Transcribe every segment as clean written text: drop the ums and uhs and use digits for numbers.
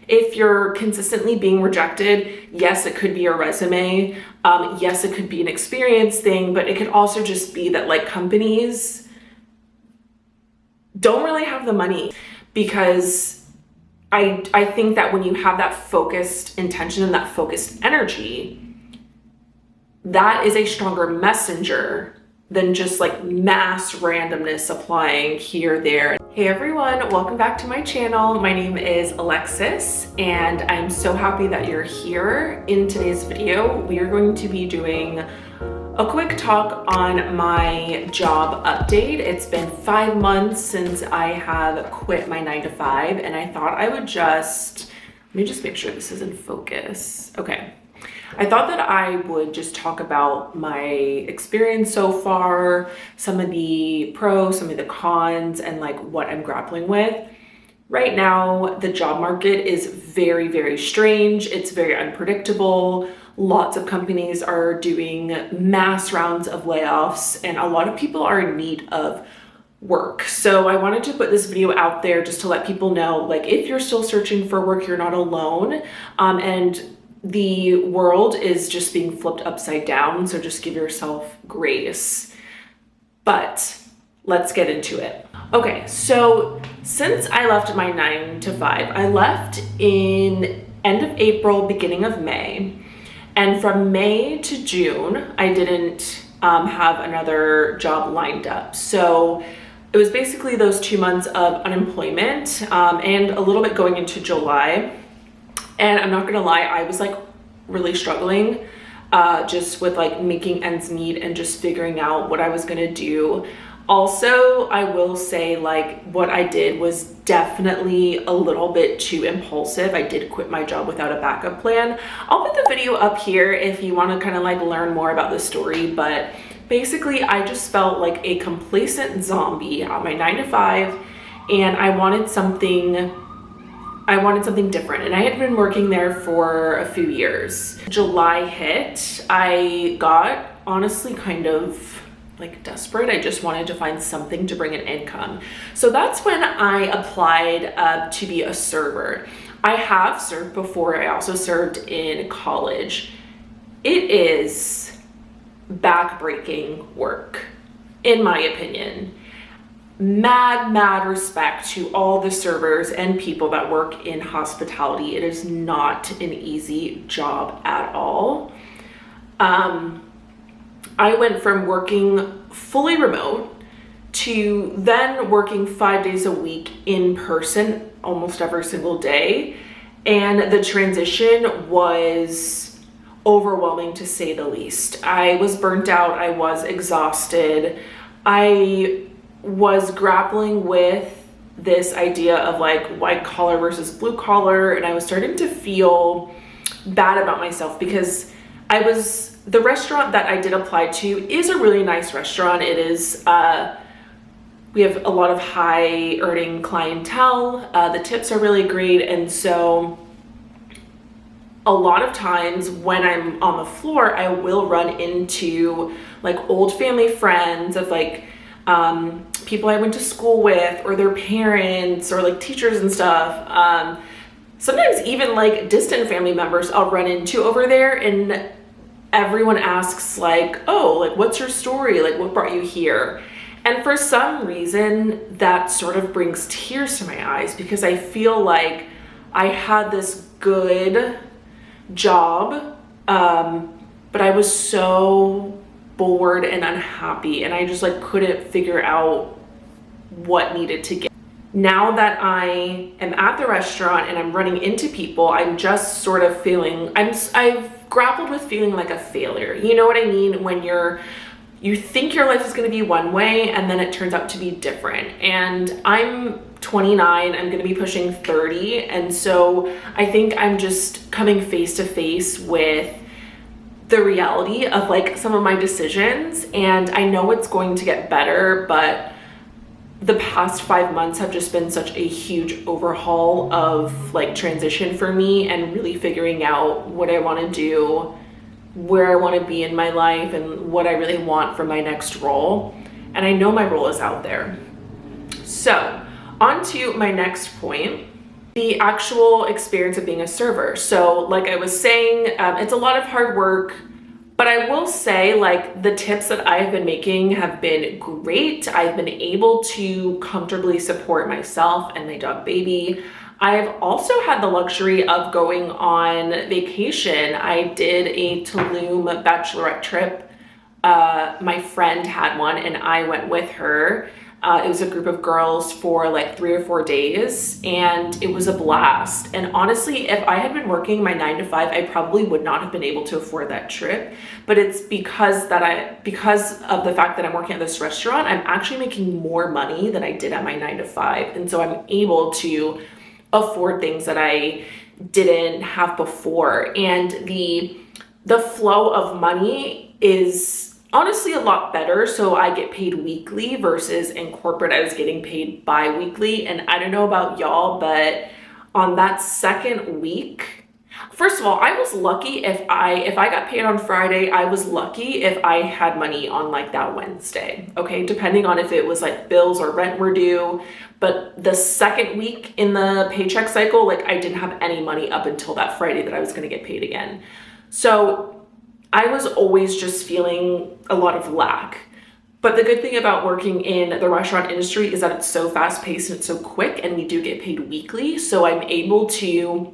If you're consistently being rejected, yes, it could be a resume. Yes, it could be an experience thing, but it could also just be that like companies don't really have the money, because I think that when you have that focused intention and that focused energy, that is a stronger messenger than just like mass randomness applying here, there. Hey everyone, welcome back to my channel. My name is Alexis and I'm so happy that you're here. In today's video, we are going to be doing a quick talk on my job update. It's been 5 months since I have quit my 9-to-5 and I thought I would let me just make sure this is in focus. Okay. I thought that I would just talk about my experience so far, some of the pros, some of the cons, and like what I'm grappling with. Right now, the job market is very, very strange. It's very unpredictable. Lots of companies are doing mass rounds of layoffs and a lot of people are in need of work. So I wanted to put this video out there just to let people know, like, if you're still searching for work, you're not alone. And the world is just being flipped upside down. So just give yourself grace. But let's get into it. Okay, so since I left my 9-to-5, I left in end of April, beginning of May. And from May to June, I didn't have another job lined up. So it was basically those 2 months of unemployment and a little bit going into July. And I'm not gonna lie, I was like really struggling just with like making ends meet and just figuring out what I was gonna do. Also, I will say like what I did was definitely a little bit too impulsive. I did quit my job without a backup plan. I'll put the video up here if you want to kind of like learn more about the story, but basically I just felt like a complacent zombie on my 9-to-5 and I wanted something different. And I had been working there for a few years. July hit, I got honestly kind of like desperate. I just wanted to find something to bring in income. So that's when I applied to be a server. I have served before. I also served in college. It is backbreaking work, in my opinion. Mad respect to all the servers and people that work in hospitality. It is not an easy job at all. I went from working fully remote to then working 5 days a week in person almost every single day. And the transition was overwhelming to say the least. I was burnt out. I was exhausted. I was grappling with this idea of like white collar versus blue collar. And I was starting to feel bad about myself because the restaurant that I did apply to is a really nice restaurant. It is, we have a lot of high earning clientele. The tips are really great. And so a lot of times when I'm on the floor, I will run into like old family friends of like people I went to school with or their parents or like teachers and stuff. Sometimes even like distant family members I'll run into over there, and everyone asks like, oh, like what's your story? Like what brought you here? And for some reason that sort of brings tears to my eyes because I feel like I had this good job, but I was so bored and unhappy and I just like couldn't figure out what needed to get. Now that I am at the restaurant and I'm running into people, I'm just sort of feeling, I've grappled with feeling like a failure. You know what I mean? When you think your life is going to be one way and then it turns out to be different. And I'm 29, I'm going to be pushing 30. And so I think I'm just coming face to face with the reality of like some of my decisions. And I know it's going to get better, but the past 5 months have just been such a huge overhaul of like transition for me and really figuring out what I want to do, where I want to be in my life, and what I really want from my next role. And I know my role is out there. So on to my next point. the actual experience of being a server. So like I was saying, it's a lot of hard work, but I will say like the tips that I've been making have been great. I've been able to comfortably support myself and my dog baby. I've also had the luxury of going on vacation. I did a Tulum bachelorette trip. My friend had one and I went with her. It was a group of girls for like 3 or 4 days and it was a blast. And honestly, if I had been working my 9 to 5, I probably would not have been able to afford that trip. But it's because of the fact that I'm working at this restaurant, I'm actually making more money than I did at my 9 to 5. And so I'm able to afford things that I didn't have before. And the flow of money is honestly a lot better. So I get paid weekly versus in corporate, I was getting paid bi-weekly. And I don't know about y'all, but on that second week, first of all, I was lucky if I got paid on Friday, I was lucky if I had money on like that Wednesday, okay? Depending on if it was like bills or rent were due. But the second week in the paycheck cycle, like I didn't have any money up until that Friday that I was gonna get paid again. So I was always just feeling a lot of lack. But the good thing about working in the restaurant industry is that it's so fast paced and it's so quick, and we do get paid weekly. So I'm able to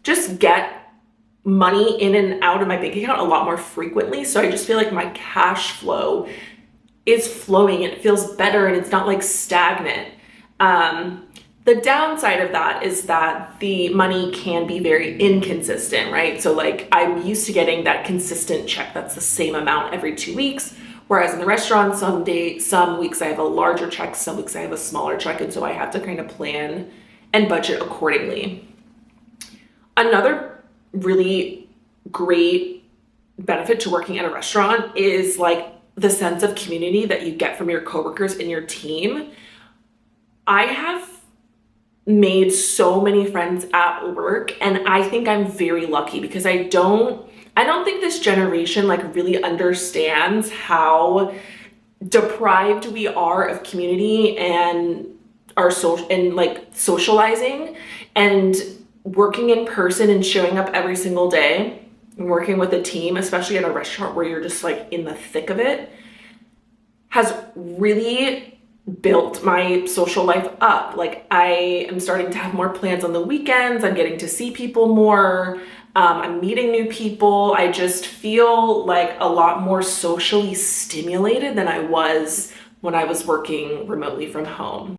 just get money in and out of my bank account a lot more frequently. So I just feel like my cash flow is flowing and it feels better and it's not like stagnant. The downside of that is that the money can be very inconsistent, right? So like I'm used to getting that consistent check that's the same amount every 2 weeks. Whereas in the restaurant, some weeks I have a larger check, some weeks I have a smaller check. And so I have to kind of plan and budget accordingly. Another really great benefit to working at a restaurant is like the sense of community that you get from your coworkers and your team. I have made so many friends at work, and I think I'm very lucky because I don't think this generation like really understands how deprived we are of community and our socializing and working in person and showing up every single day and working with a team, especially at a restaurant where you're just like in the thick of it, has really built my social life up. Like I am starting to have more plans on the weekends. I'm getting to see people more. I'm meeting new people. I just feel like a lot more socially stimulated than I was when I was working remotely from home.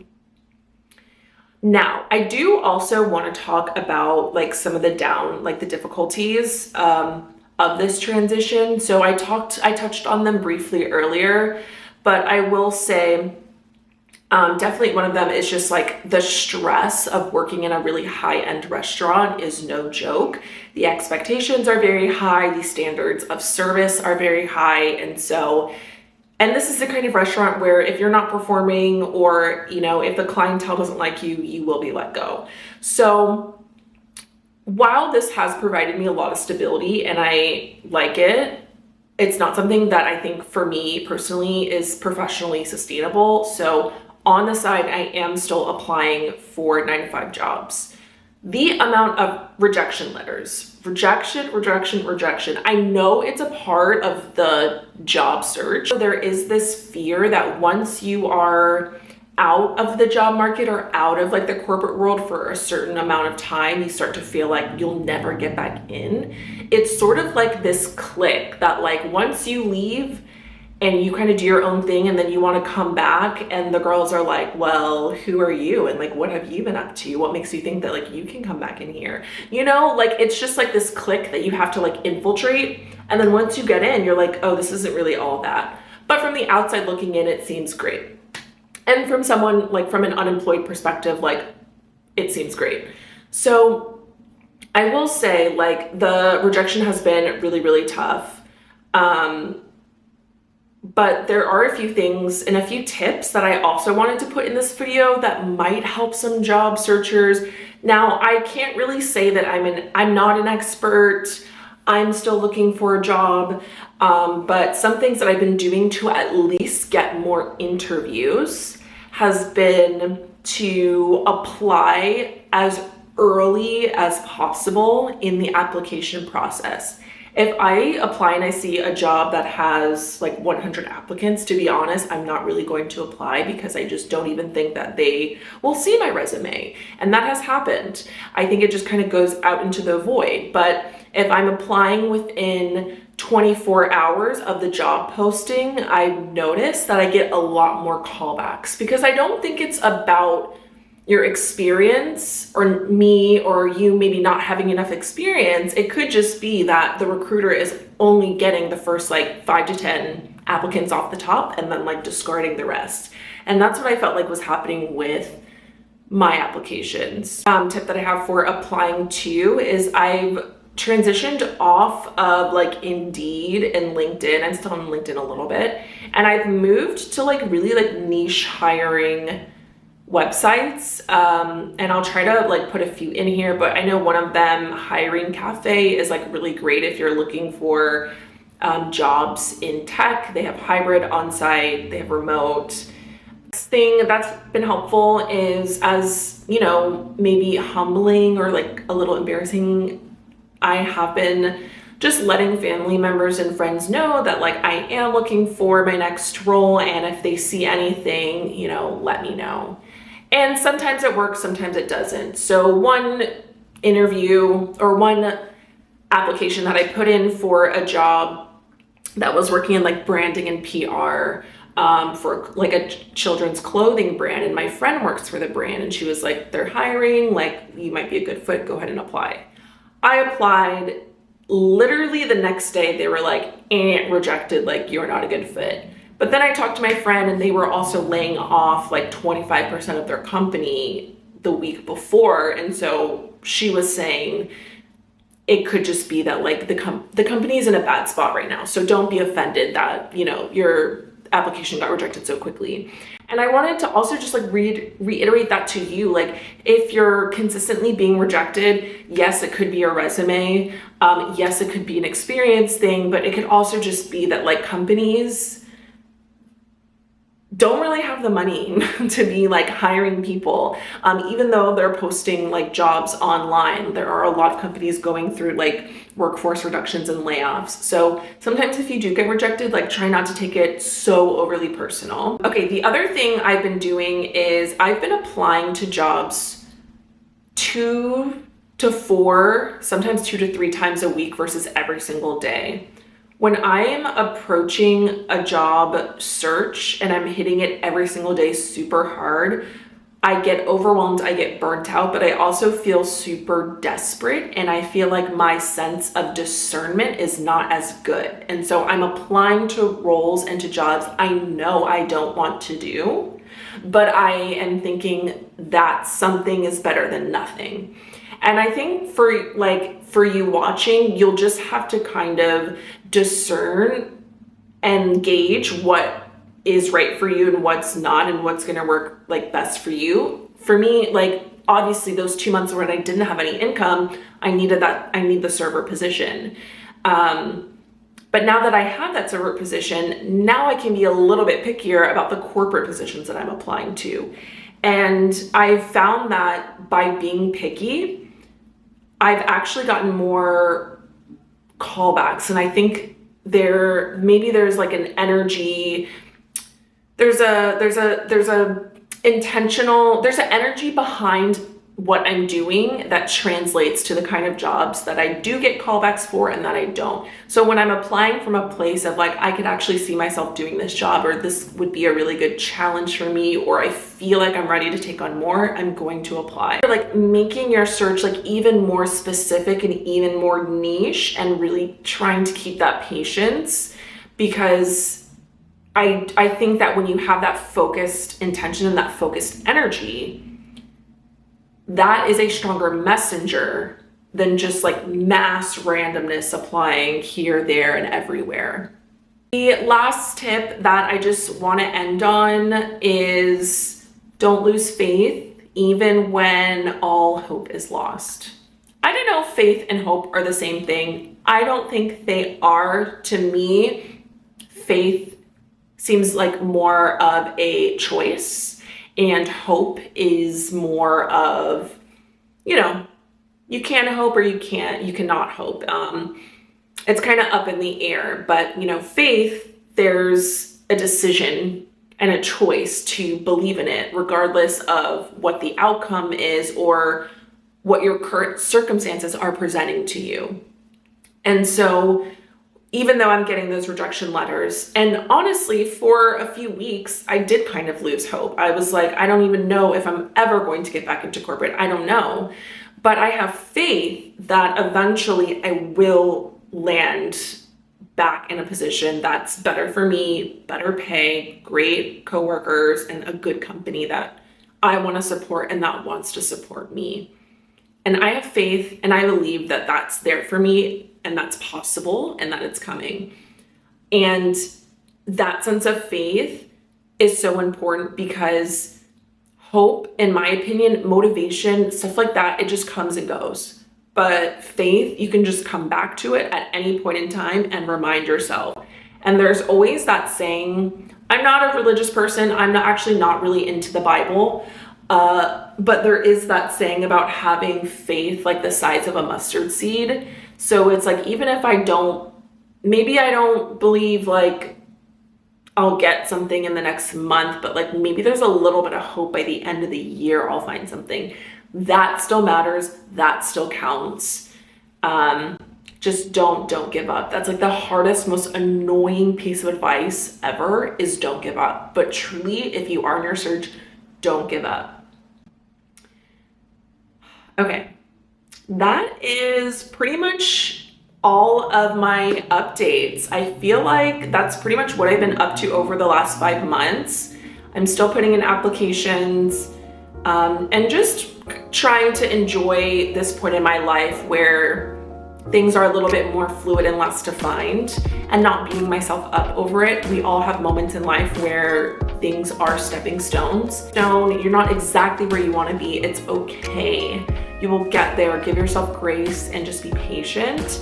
Now, I do also want to talk about like some of the difficulties of this transition. So I touched on them briefly earlier, but I will say definitely one of them is just like the stress of working in a really high-end restaurant is no joke. The expectations are very high, the standards of service are very high, and this is the kind of restaurant where if you're not performing or, you know, if the clientele doesn't like you, you will be let go. So while this has provided me a lot of stability and I like it, it's not something that I think for me personally is professionally sustainable. So on the side, I am still applying for 9 to 5 jobs. The amount of rejection letters, rejection. I know it's a part of the job search. There is this fear that once you are out of the job market or out of like the corporate world for a certain amount of time, you start to feel like you'll never get back in. It's sort of like this click that like once you leave and you kind of do your own thing and then you want to come back and the girls are like, well, who are you? And like, what have you been up to? What makes you think that like you can come back in here? You know, like it's just like this click that you have to like infiltrate. And then once you get in, you're like, oh, this isn't really all that. But from the outside looking in, it seems great. And from someone like from an unemployed perspective, like it seems great. So I will say like the rejection has been really, really tough. But there are a few things and a few tips that I also wanted to put in this video that might help some job searchers. Now, I can't really say that I'm not an expert. I'm still looking for a job. But some things that I've been doing to at least get more interviews has been to apply as early as possible in the application process. If I apply and I see a job that has like 100 applicants, to be honest, I'm not really going to apply because I just don't even think that they will see my resume. And that has happened. I think it just kind of goes out into the void. But if I'm applying within 24 hours of the job posting, I notice that I get a lot more callbacks because I don't think it's about your experience or me or you maybe not having enough experience. It could just be that the recruiter is only getting the first like 5 to 10 applicants off the top and then like discarding the rest. And that's what I felt like was happening with my applications. Tip that I have for applying to is I've transitioned off of like Indeed and LinkedIn. I'm still on LinkedIn a little bit. And I've moved to like really like niche hiring websites, and I'll try to like put a few in here, but I know one of them, Hiring Cafe, is like really great if you're looking for jobs in tech. They have hybrid, on-site, they have remote. Next thing that's been helpful is, as you know, maybe humbling or like a little embarrassing, I have been just letting family members and friends know that like I am looking for my next role, and if they see anything, you know, let me know. And sometimes it works, sometimes it doesn't. So one interview or one application that I put in for a job that was working in like branding and PR for like a children's clothing brand, and my friend works for the brand, and she was like, they're hiring, like you might be a good fit, go ahead and apply. I applied. Literally the next day they were like, rejected, like you're not a good fit. But then I talked to my friend, and they were also laying off like 25% of their company the week before. And so she was saying it could just be that like the company is in a bad spot right now. So don't be offended that, you know, your application got rejected so quickly. And I wanted to also just like reiterate that to you. Like if you're consistently being rejected, yes, it could be your resume. Yes, it could be an experience thing, but it could also just be that like companies don't really have the money to be like hiring people. Even though they're posting like jobs online, there are a lot of companies going through like workforce reductions and layoffs. So sometimes if you do get rejected, like try not to take it so overly personal. Okay, the other thing I've been doing is I've been applying to jobs 2 to 4, sometimes 2 to 3 times a week versus every single day. When I'm approaching a job search and I'm hitting it every single day super hard, I get overwhelmed, I get burnt out, but I also feel super desperate, and I feel like my sense of discernment is not as good. And so I'm applying to roles and to jobs I know I don't want to do, but I am thinking that something is better than nothing. And I think for you watching, you'll just have to kind of discern and gauge what is right for you and what's not, and what's going to work like best for you. For me, like obviously those 2 months when I didn't have any income, I need the server position. But now that I have that server position, now I can be a little bit pickier about the corporate positions that I'm applying to. And I've found that by being picky, I've actually gotten more callbacks. And I think there's like an energy, there's an energy behind what I'm doing that translates to the kind of jobs that I do get callbacks for and that I don't. So when I'm applying from a place of like, I could actually see myself doing this job, or this would be a really good challenge for me, or I feel like I'm ready to take on more, I'm going to apply. Like making your search like even more specific and even more niche, and really trying to keep that patience, because I think that when you have that focused intention and that focused energy, that is a stronger messenger than just like mass randomness applying here, there, and everywhere. The last tip that I just want to end on is don't lose faith even when all hope is lost. I don't know if faith and hope are the same thing. I don't think they are. To me, faith seems like more of a choice, and hope is more of you know, you can hope or you cannot hope. It's kind of up in the air, but you know, faith, there's a decision and a choice to believe in it, regardless of what the outcome is or what your current circumstances are presenting to you. And so even though I'm getting those rejection letters, and honestly, for a few weeks, I did kind of lose hope. I was like, I don't even know if I'm ever going to get back into corporate. I don't know. But I have faith that eventually I will land back in a position that's better for me, better pay, great coworkers, and a good company that I want to support and that wants to support me. And I have faith and I believe that that's there for me and that's possible and that it's coming. And that sense of faith is so important because hope, in my opinion, motivation, stuff like that, it just comes and goes. But faith, you can just come back to it at any point in time and remind yourself. And there's always that saying, I'm not a religious person. I'm not really into the Bible. But there is that saying about having faith like the size of a mustard seed. So it's like, even if maybe I don't believe like I'll get something in the next month, but like maybe there's a little bit of hope by the end of the year I'll find something. That still matters. That still counts. Just don't give up. That's like the hardest, most annoying piece of advice ever is don't give up. But truly, if you are in your search, don't give up. Okay, that is pretty much all of my updates. I feel like that's pretty much what I've been up to over the last 5 months. I'm still putting in applications and just trying to enjoy this point in my life where things are a little bit more fluid and less defined and not beating myself up over it. We all have moments in life where things are stepping stones. You're not exactly where you want to be. It's okay. You will get there. Give yourself grace and just be patient.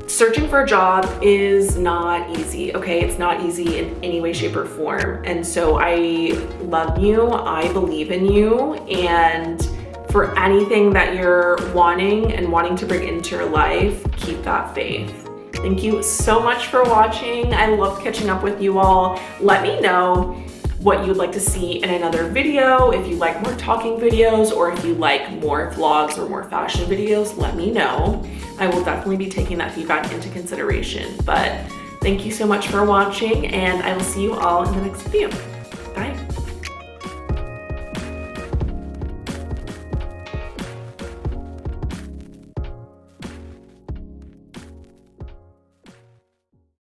Searching for a job is not easy, okay? It's not easy in any way, shape, or form. And so I love you. I believe in you. And for anything that you're wanting to bring into your life, keep that faith. Thank you so much for watching. I love catching up with you all. Let me know what you'd like to see in another video. If you like more talking videos or if you like more vlogs or more fashion videos, let me know. I will definitely be taking that feedback into consideration. But thank you so much for watching and I will see you all in the next video.